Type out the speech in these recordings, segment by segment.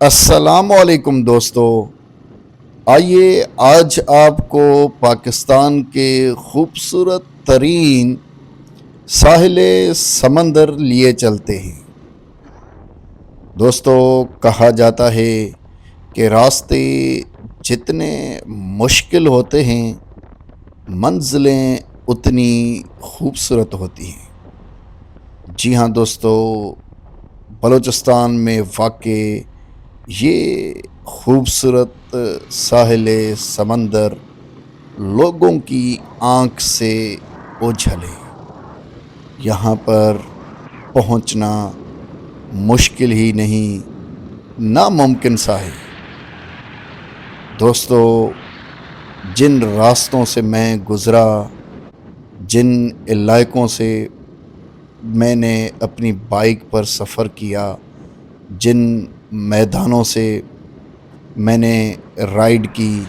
السلام علیکم دوستو، آئیے آج آپ کو پاکستان کے خوبصورت ترین ساحل سمندر لیے چلتے ہیں۔ دوستو، کہا جاتا ہے کہ راستے جتنے مشکل ہوتے ہیں منزلیں اتنی خوبصورت ہوتی ہیں۔ جی ہاں دوستو، بلوچستان میں واقع یہ خوبصورت ساحل سمندر لوگوں کی آنکھ سے اوجھل ہے۔ یہاں پر پہنچنا مشکل ہی نہیں، ناممکن سا ہے۔ دوستو، جن راستوں سے میں گزرا، جن علاقوں سے میں نے اپنی بائک پر سفر کیا، جن میدانوں سے میں نے رائڈ کی،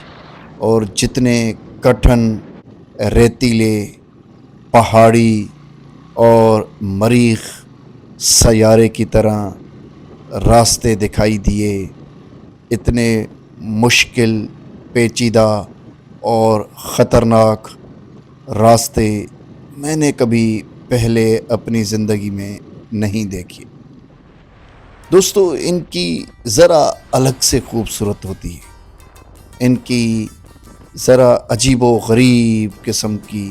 اور جتنے کٹھن ریتیلے پہاڑی اور مریخ سیارے کی طرح راستے دکھائی دیے، اتنے مشکل، پیچیدہ اور خطرناک راستے میں نے کبھی پہلے اپنی زندگی میں نہیں دیکھے۔ دوستو، ان کی ذرا الگ سے خوبصورت ہوتی ہے، ان کی ذرا عجیب و غریب قسم کی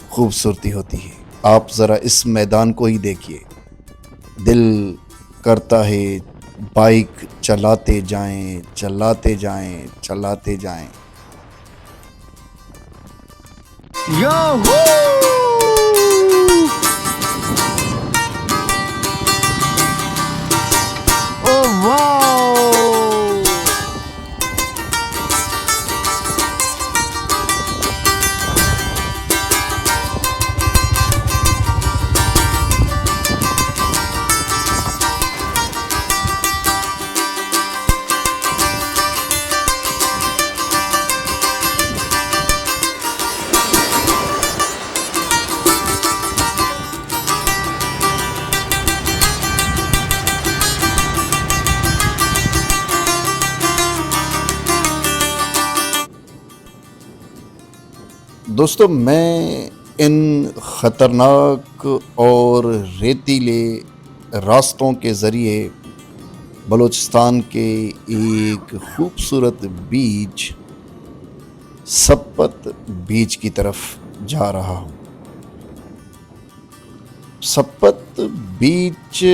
خوبصورتی ہوتی ہے۔ آپ ذرا اس میدان کو ہی دیکھیے، دل کرتا ہے بائک چلاتے جائیں، چلاتے جائیں، چلاتے جائیں۔ یاہو! او واو! دوستو، میں ان خطرناک اور ریتیلے راستوں کے ذریعے بلوچستان کے ایک خوبصورت بیچ سپت بیچ کی طرف جا رہا ہوں۔ سپت بیچ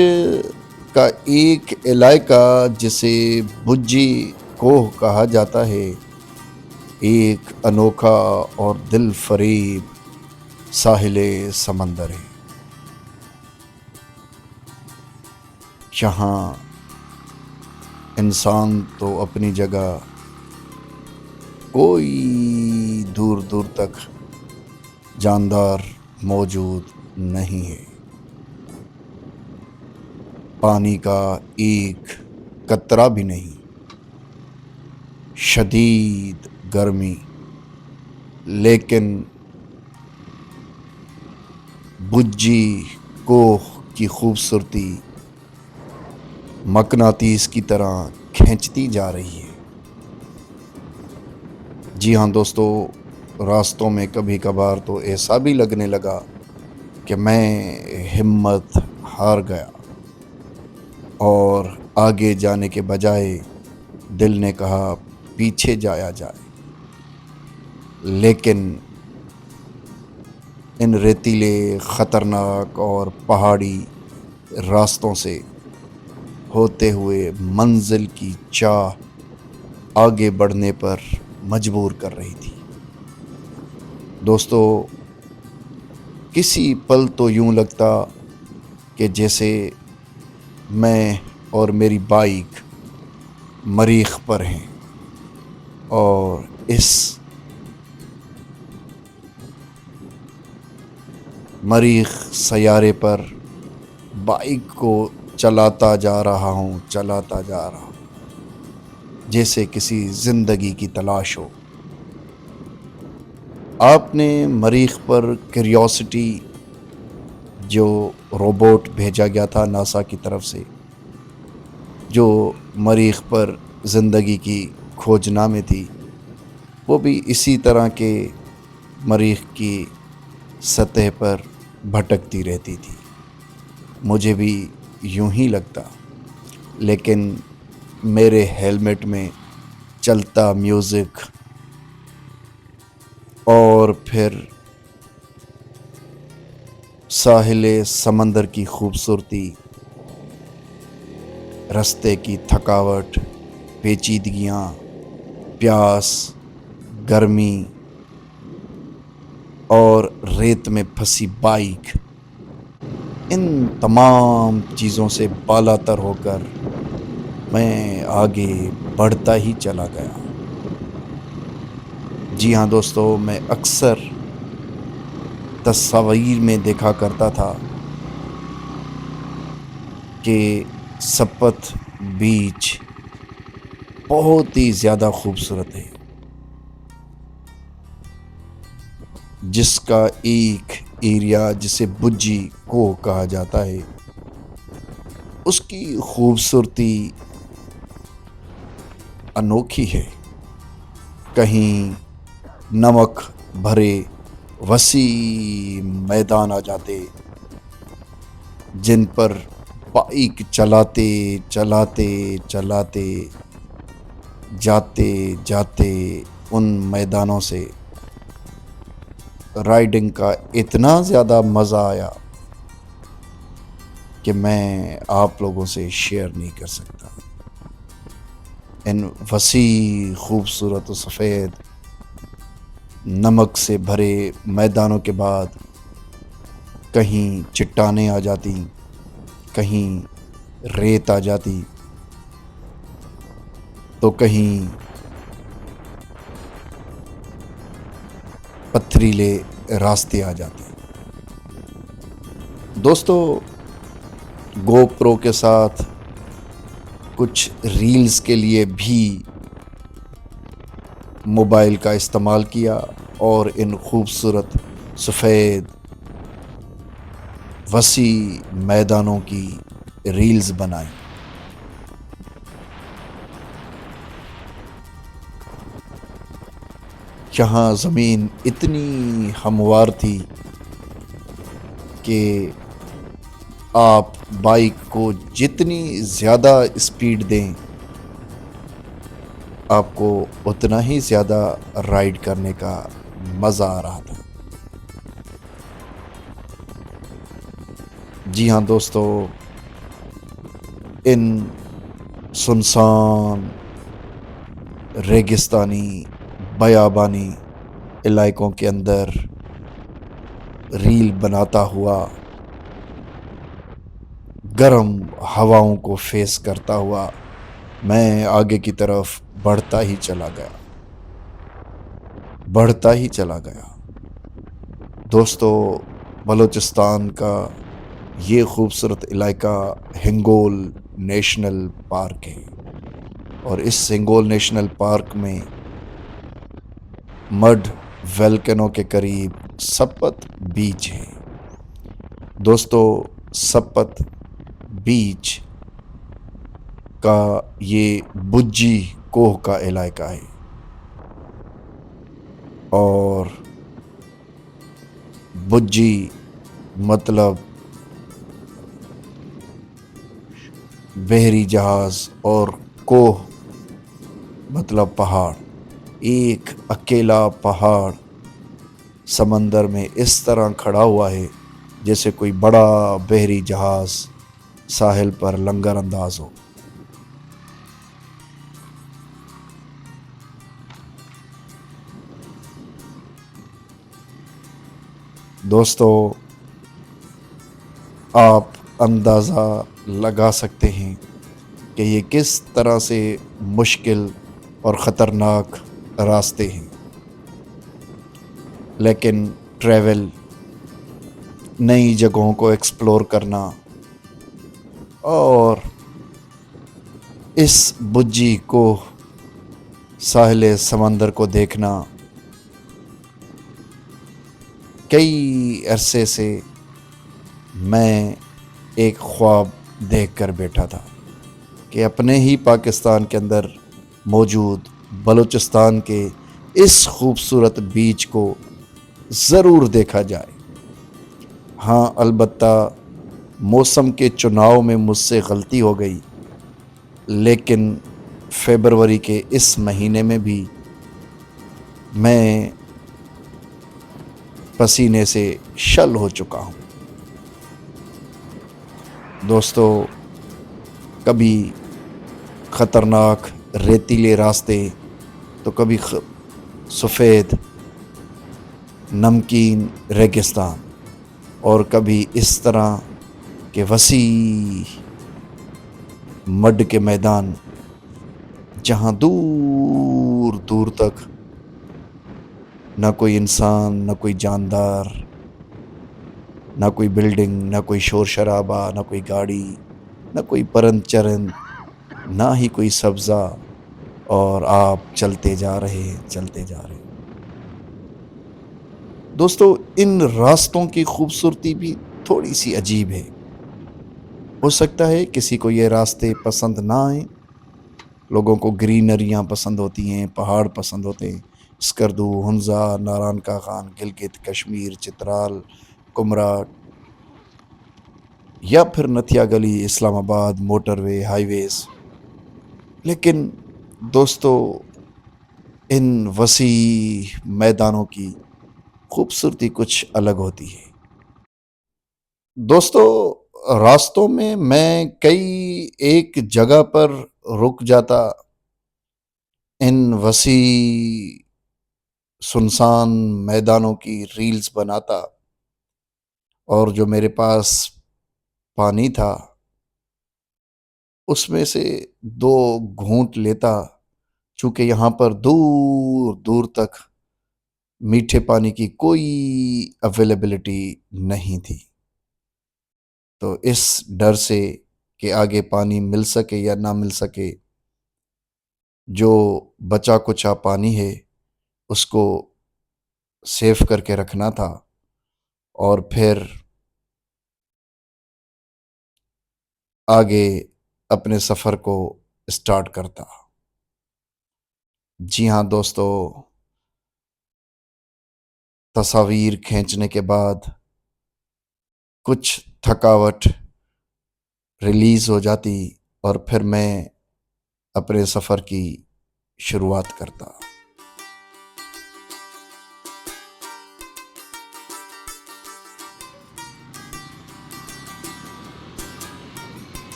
کا ایک علاقہ جسے بجی کوہ کہا جاتا ہے، ایک انوکھا اور دل فریب ساحل سمندر ہے۔ یہاں انسان تو اپنی جگہ، کوئی دور دور تک جاندار موجود نہیں ہے۔ پانی کا ایک قطرہ بھی نہیں۔ شدید گرمی، لیکن بجی کوہ کی خوبصورتی مقناطیس کی طرح کھینچتی جا رہی ہے۔ جی ہاں دوستو، راستوں میں کبھی کبھار تو ایسا بھی لگنے لگا کہ میں ہمت ہار گیا، اور آگے جانے کے بجائے دل نے کہا پیچھے جایا جائے۔ لیکن ان ریتیلے، خطرناک اور پہاڑی راستوں سے ہوتے ہوئے منزل کی چاہ آگے بڑھنے پر مجبور کر رہی تھی۔ دوستو، کسی پل تو یوں لگتا کہ جیسے میں اور میری بائک مریخ پر ہیں، اور اس مریخ سیارے پر بائک کو چلاتا جا رہا ہوں، چلاتا جا رہا ہوں، جیسے کسی زندگی کی تلاش ہو۔ آپ نے مریخ پر کیوریوسٹی جو روبوٹ بھیجا گیا تھا ناسا کی طرف سے، جو مریخ پر زندگی کی کھوج نامے تھی وہ بھی اسی طرح کے مریخ کی سطح پر بھٹکتی رہتی تھی. مجھے بھی یوں ہی لگتا، لیکن میرے ہیلمٹ میں چلتا میوزک اور پھر ساحل سمندر کی خوبصورتی، رستے کی تھکاوٹ، پیچیدگیاں، پیاس، گرمی اور ریت میں پھنسی بائک، ان تمام چیزوں سے بالا تر ہو کر میں آگے بڑھتا ہی چلا گیا. جی ہاں دوستو، میں اکثر تصاویر میں دیکھا کرتا تھا کہ سپت بیچ بہت ہی زیادہ خوبصورت ہے، جس کا ایک ایریا جسے بجی کو کہا جاتا ہے، اس کی خوبصورتی انوکھی ہے. کہیں نمک بھرے وسیع میدان آ جاتے جن پر بائک چلاتے چلاتے چلاتے جاتے جاتے ان میدانوں سے رائڈنگ کا اتنا زیادہ مزہ آیا کہ میں آپ لوگوں سے شیئر نہیں کر سکتا. ان وسیع خوبصورت و سفید نمک سے بھرے میدانوں کے بعد کہیں چٹانیں آ جاتی، کہیں ریت آ جاتی، تو کہیں پتھریلے راستے آ جاتے. دوستو، گو پرو کے ساتھ کچھ ریلز کے لیے بھی موبائل کا استعمال کیا اور ان خوبصورت سفید وسیع میدانوں کی ریلز بنائی. یہاں زمین اتنی ہموار تھی کہ آپ بائک کو جتنی زیادہ اسپیڈ دیں آپ کو اتنا ہی زیادہ رائڈ کرنے کا مزہ آ رہا تھا. جی ہاں دوستو، ان سنسان ریگستانی بیابانی علاقوں کے اندر ریل بناتا ہوا، گرم ہواؤں کو فیس کرتا ہوا میں آگے کی طرف بڑھتا ہی چلا گیا. دوستو، بلوچستان کا یہ خوبصورت علاقہ ہنگول نیشنل پارک ہے، اور اس ہنگول نیشنل پارک میں مڈ ویلکنو کے قریب سپت بیچ ہے. دوستو، سپت بیچ کا یہ بجی کوہ کا علاقہ ہے، اور بجی مطلب بحری جہاز اور کوہ مطلب پہاڑ. ایک اکیلا پہاڑ سمندر میں اس طرح کھڑا ہوا ہے جیسے کوئی بڑا بحری جہاز ساحل پر لنگر انداز ہو. دوستو، آپ اندازہ لگا سکتے ہیں کہ یہ کس طرح سے مشکل اور خطرناک راستے ہیں، لیکن ٹریول، نئی جگہوں کو ایکسپلور کرنا اور اس بجی کو ساحل سمندر کو دیکھنا کئی عرصے سے میں ایک خواب دیکھ کر بیٹھا تھا کہ اپنے ہی پاکستان کے اندر موجود بلوچستان کے اس خوبصورت بیچ کو ضرور دیکھا جائے۔ ہاں البتہ موسم کے چناؤ میں مجھ سے غلطی ہو گئی، لیکن فیبروری کے اس مہینے میں بھی میں پسینے سے شل ہو چکا ہوں۔ دوستو، کبھی خطرناک ریتیلے راستے تو کبھی سفید نمکین ریگستان، اور کبھی اس طرح کے وسیع مڈ کے میدان جہاں دور دور تک نہ کوئی انسان، نہ کوئی جاندار، نہ کوئی بلڈنگ، نہ کوئی شور شرابہ، نہ کوئی گاڑی، نہ کوئی پرند چرند، نہ ہی کوئی سبزہ، اور آپ چلتے جا رہے ہیں، چلتے جا رہے ہیں۔ دوستو، ان راستوں کی خوبصورتی بھی تھوڑی سی عجیب ہے۔ ہو سکتا ہے کسی کو یہ راستے پسند نہ آئیں، لوگوں کو گرینریاں پسند ہوتی ہیں، پہاڑ پسند ہوتے ہیں، اسکردو، ہنزا، ناران کا خان، گلگت کشمیر، چترال، کمراٹ، یا پھر نتھیا گلی، اسلام آباد، موٹر وے، ہائی ویز۔ لیکن دوستو، ان وسیع میدانوں کی خوبصورتی کچھ الگ ہوتی ہے۔ دوستو، راستوں میں کئی ایک جگہ پر رک جاتا، ان وسیع سنسان میدانوں کی ریلز بناتا، اور جو میرے پاس پانی تھا اس میں سے 2 گھونٹ لیتا، چونکہ یہاں پر دور دور تک میٹھے پانی کی کوئی اویلیبلٹی نہیں تھی، تو اس ڈر سے کہ آگے پانی مل سکے یا نہ مل سکے، جو بچا کچا پانی ہے اس کو سیو کر کے رکھنا تھا، اور پھر آگے اپنے سفر کو اسٹارٹ کرتا۔ جی ہاں دوستو، تصاویر کھینچنے کے بعد کچھ تھکاوٹ ریلیز ہو جاتی، اور پھر میں اپنے سفر کی شروعات کرتا۔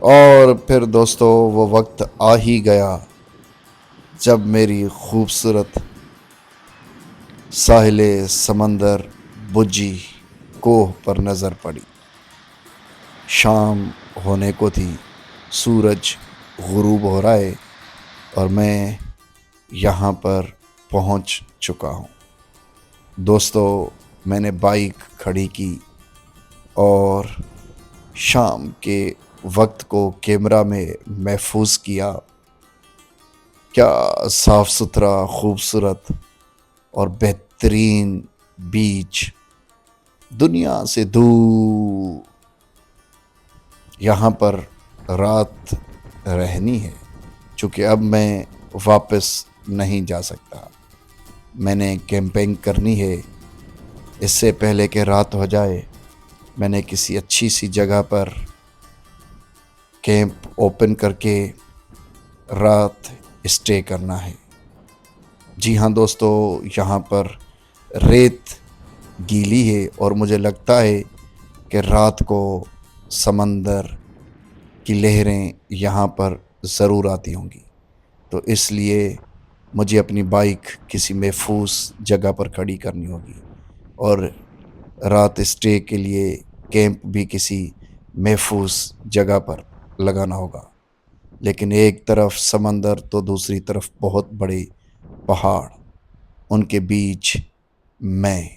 اور پھر دوستو، وہ وقت آ ہی گیا جب میری خوبصورت ساحل سمندر بجھی کوہ پر نظر پڑی۔ شام ہونے کو تھی، سورج غروب ہو رہا ہے، اور میں یہاں پر پہنچ چکا ہوں۔ دوستو، میں نے بائک کھڑی کی اور شام کے وقت کو کیمرہ میں محفوظ کیا۔ کیا صاف ستھرا، خوبصورت اور بہترین بیچ، دنیا سے دور۔ یہاں پر رات رہنی ہے، چونکہ اب میں واپس نہیں جا سکتا، میں نے کیمپنگ کرنی ہے۔ اس سے پہلے کہ رات ہو جائے، میں نے کسی اچھی سی جگہ پر کیمپ اوپن کر کے رات اسٹے کرنا ہے۔ جی ہاں دوستو، یہاں پر ریت گیلی ہے، اور مجھے لگتا ہے کہ رات کو سمندر کی لہریں یہاں پر ضرور آتی ہوں گی، تو اس لیے مجھے اپنی بائک کسی محفوظ جگہ پر کھڑی کرنی ہوگی، اور رات اسٹے کے لیے کیمپ بھی کسی محفوظ جگہ پر لگانا ہوگا، لیکن ایک طرف سمندر تو دوسری طرف بہت بڑے پہاڑ، ان کے بیچ میں